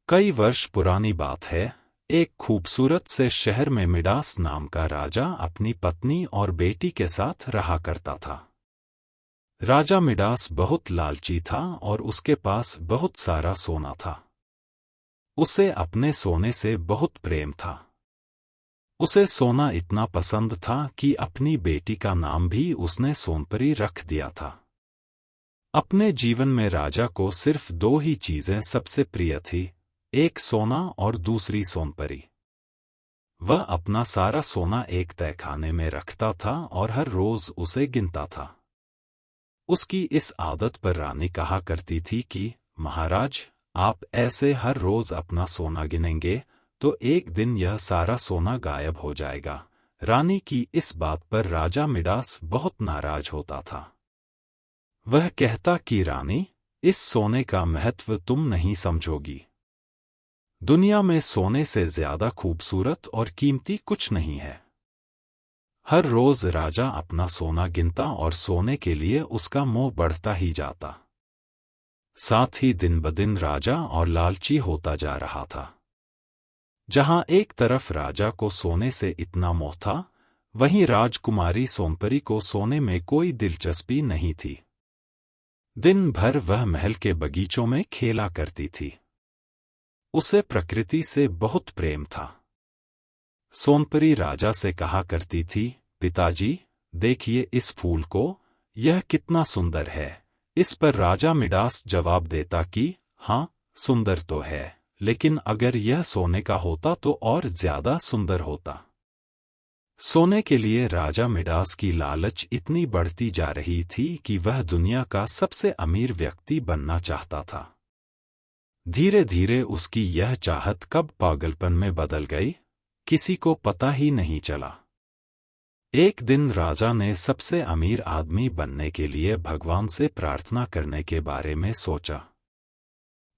कई वर्ष पुरानी बात है। एक खूबसूरत से शहर में मिडास नाम का राजा अपनी पत्नी और बेटी के साथ रहा करता था। राजा मिडास बहुत लालची था और उसके पास बहुत सारा सोना था। उसे अपने सोने से बहुत प्रेम था। उसे सोना इतना पसंद था कि अपनी बेटी का नाम भी उसने सोनपरी रख दिया था। अपने जीवन में राजा को सिर्फ दो ही चीजें सबसे प्रिय थी, एक सोना और दूसरी सोनपरी। वह अपना सारा सोना एक तहखाने में रखता था और हर रोज उसे गिनता था। उसकी इस आदत पर रानी कहा करती थी कि महाराज, आप ऐसे हर रोज अपना सोना गिनेंगे तो एक दिन यह सारा सोना गायब हो जाएगा। रानी की इस बात पर राजा मिडास बहुत नाराज होता था। वह कहता कि रानी, इस सोने का महत्व तुम नहीं समझोगी। दुनिया में सोने से ज्यादा खूबसूरत और कीमती कुछ नहीं है। हर रोज राजा अपना सोना गिनता और सोने के लिए उसका मोह बढ़ता ही जाता। साथ ही दिन ब दिन राजा और लालची होता जा रहा था। जहां एक तरफ राजा को सोने से इतना मोह था, वहीं राजकुमारी सोनपरी को सोने में कोई दिलचस्पी नहीं थी। दिन भर वह महल के बगीचों में खेला करती थी। उसे प्रकृति से बहुत प्रेम था। सोनपरी राजा से कहा करती थी, पिताजी, देखिए इस फूल को, यह कितना सुंदर है। इस पर राजा मिडास जवाब देता कि हाँ, सुंदर तो है, लेकिन अगर यह सोने का होता तो और ज्यादा सुंदर होता। सोने के लिए राजा मिडास की लालच इतनी बढ़ती जा रही थी कि वह दुनिया का सबसे अमीर व्यक्ति बनना चाहता था। धीरे धीरे उसकी यह चाहत कब पागलपन में बदल गई, किसी को पता ही नहीं चला। एक दिन राजा ने सबसे अमीर आदमी बनने के लिए भगवान से प्रार्थना करने के बारे में सोचा।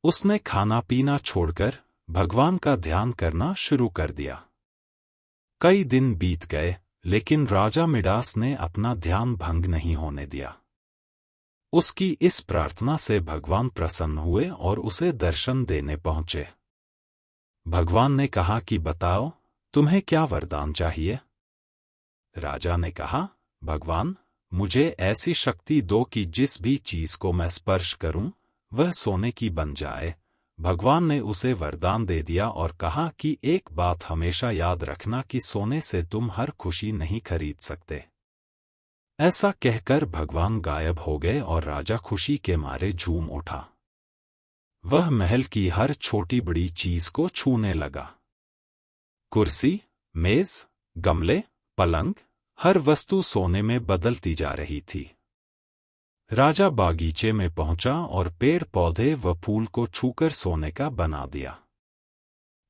उसने खाना पीना छोड़कर भगवान का ध्यान करना शुरू कर दिया। कई दिन बीत गए, लेकिन राजा मिडास ने अपना ध्यान भंग नहीं होने दिया। उसकी इस प्रार्थना से भगवान प्रसन्न हुए और उसे दर्शन देने पहुंचे। भगवान ने कहा कि बताओ, तुम्हें क्या वरदान चाहिए? राजा ने कहा, भगवान, मुझे ऐसी शक्ति दो कि जिस भी चीज को मैं स्पर्श करूं, वह सोने की बन जाए। भगवान ने उसे वरदान दे दिया और कहा कि एक बात हमेशा याद रखना कि सोने से तुम हर खुशी नहीं खरीद सकते। ऐसा कहकर भगवान गायब हो गए और राजा खुशी के मारे झूम उठा। वह महल की हर छोटी बड़ी चीज को छूने लगा। कुर्सी, मेज, गमले, पलंग, हर वस्तु सोने में बदलती जा रही थी। राजा बागीचे में पहुंचा और पेड़ पौधे व फूल को छूकर सोने का बना दिया।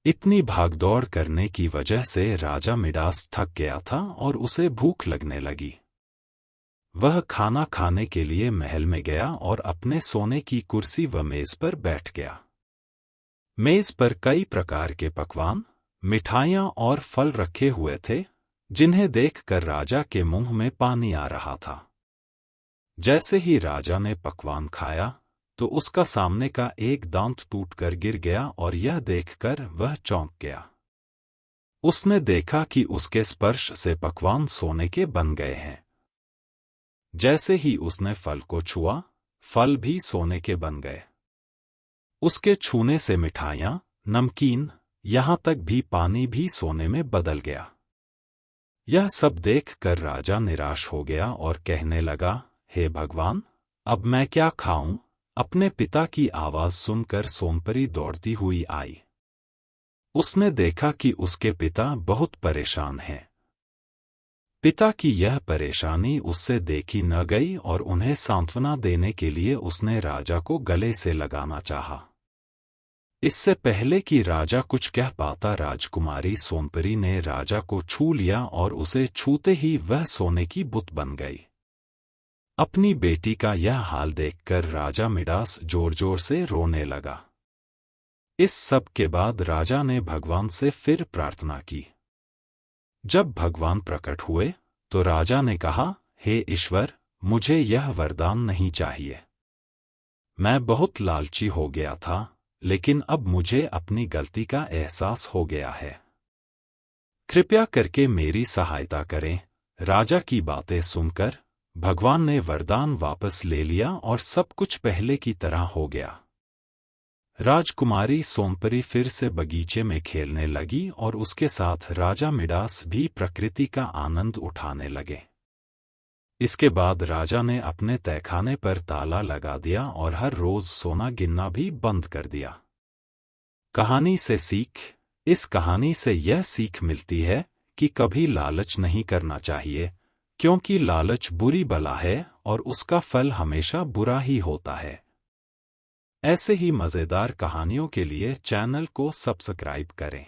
इतनी भागदौड़ करने की वजह से राजा मिडास थक गया था और उसे भूख लगने लगी। वह खाना खाने के लिए महल में गया और अपने सोने की कुर्सी व मेज पर बैठ गया। मेज पर कई प्रकार के पकवान, मिठाइयाँ और फल रखे हुए थे, जिन्हें देखकर राजा के मुंह में पानी आ रहा था। जैसे ही राजा ने पकवान खाया, तो उसका सामने का एक दांत टूटकर गिर गया और यह देखकर वह चौंक गया। उसने देखा कि उसके स्पर्श से पकवान सोने के बन गए हैं। जैसे ही उसने फल को छुआ, फल भी सोने के बन गए। उसके छूने से मिठाइयाँ, नमकीन, यहाँ तक भी पानी भी सोने में बदल गया। यह सब देखकर राजा निराश हो गया और कहने लगा, हे भगवान, अब मैं क्या खाऊं? अपने पिता की आवाज सुनकर सोनपरी दौड़ती हुई आई। उसने देखा कि उसके पिता बहुत परेशान हैं। पिता की यह परेशानी उससे देखी न गई और उन्हें सांत्वना देने के लिए उसने राजा को गले से लगाना चाहा। इससे पहले कि राजा कुछ कह पाता, राजकुमारी सोनपरी ने राजा को छू लिया और उसे छूते ही वह सोने की बुत बन गई। अपनी बेटी का यह हाल देखकर राजा मिडास जोर जोर से रोने लगा। इस सब के बाद राजा ने भगवान से फिर प्रार्थना की। जब भगवान प्रकट हुए, तो राजा ने कहा, हे ईश्वर, मुझे यह वरदान नहीं चाहिए। मैं बहुत लालची हो गया था, लेकिन अब मुझे अपनी गलती का एहसास हो गया है। कृपया करके मेरी सहायता करें। राजा की बातें सुनकर भगवान ने वरदान वापस ले लिया और सब कुछ पहले की तरह हो गया। राजकुमारी सोमपरी फिर से बगीचे में खेलने लगी और उसके साथ राजा मिडास भी प्रकृति का आनंद उठाने लगे। इसके बाद राजा ने अपने तहखाने पर ताला लगा दिया और हर रोज सोना गिनना भी बंद कर दिया। कहानी से सीख। इस कहानी से यह सीख मिलती है कि कभी लालच नहीं करना चाहिए, क्योंकि लालच बुरी बला है और उसका फल हमेशा बुरा ही होता है। ऐसे ही मज़ेदार कहानियों के लिए चैनल को सब्सक्राइब करें।